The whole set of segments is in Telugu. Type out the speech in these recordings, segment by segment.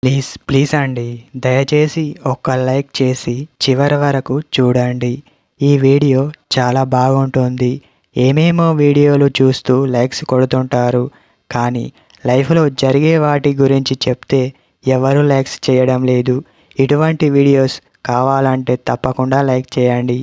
ప్లీజ్ ప్లీజ్ అండి, దయచేసి ఒక్క లైక్ చేసి చివరి వరకు చూడండి. ఈ వీడియో చాలా బాగుంటుంది. ఏమేమో వీడియోలు చూస్తూ లైక్స్ కొడుతుంటారు, కానీ లైఫ్లో జరిగే వాటి గురించి చెప్తే ఎవరు లైక్స్ చేయడం లేదు. ఇటువంటి వీడియోస్ కావాలంటే తప్పకుండా లైక్ చేయండి.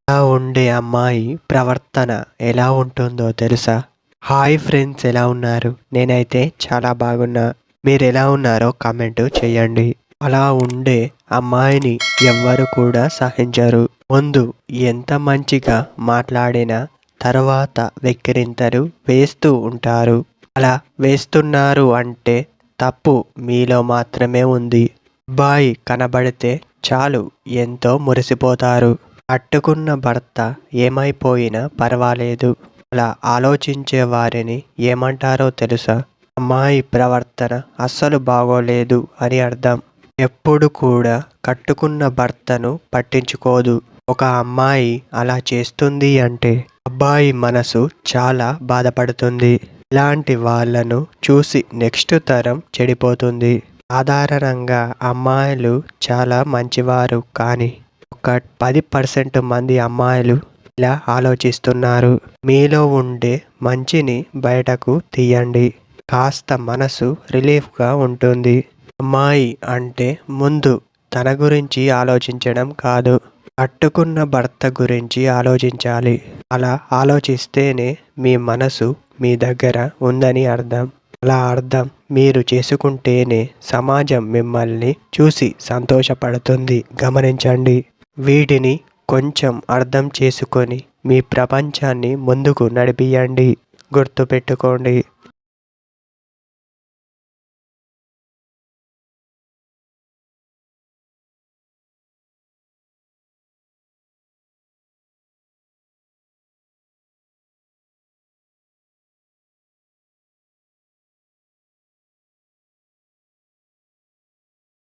అలా ఉండే అమ్మాయి ప్రవర్తన ఎలా ఉంటుందో తెలుసా? హాయ్ ఫ్రెండ్స్, ఎలా ఉన్నారు? నేనైతే చాలా బాగున్నా. మీరు ఎలా ఉన్నారో కామెంట్ చేయండి. అలా ఉండే అమ్మాయిని ఎవ్వరు కూడా సహించరు. ముందు ఎంత మంచిగా మాట్లాడినా తర్వాత వెక్కిరింతలు వేస్తూ ఉంటారు. అలా వేస్తున్నారు అంటే తప్పు మీలో మాత్రమే ఉంది. అబ్బాయి కనబడితే చాలు ఎంతో మురిసిపోతారు. కట్టుకున్న భర్త ఏమైపోయినా పర్వాలేదు, అలా ఆలోచించే వారిని ఏమంటారో తెలుసా? అమ్మాయి ప్రవర్తన అస్సలు బాగోలేదు అని అర్థం. ఎప్పుడు కూడా కట్టుకున్న భర్తను పట్టించుకోదు. ఒక అమ్మాయి అలా చేస్తుంది అంటే అబ్బాయి మనసు చాలా బాధపడుతుంది. ఇలాంటి వాళ్ళను చూసి నెక్స్ట్ తరం చెడిపోతుంది. సాధారణంగా అమ్మాయిలు చాలా మంచివారు, కానీ ఒక 10% మంది అమ్మాయిలు ఇలా ఆలోచిస్తున్నారు. మీలో ఉండే మంచిని బయటకు తీయండి. కాస్త మనసు రిలీఫ్గా ఉంటుంది. అమ్మాయి అంటే ముందు తన గురించి ఆలోచించడం కాదు, కట్టుకున్న భర్త గురించి ఆలోచించాలి. అలా ఆలోచిస్తేనే మీ మనసు మీ దగ్గర ఉందని అర్థం. అలా అర్థం మీరు చేసుకుంటేనే సమాజం మిమ్మల్ని చూసి సంతోషపడుతుంది. గమనించండి. వీటిని కొంచెం అర్థం చేసుకొని మీ ప్రపంచాన్ని ముందుకు నడిపియండి. గుర్తుపెట్టుకోండి.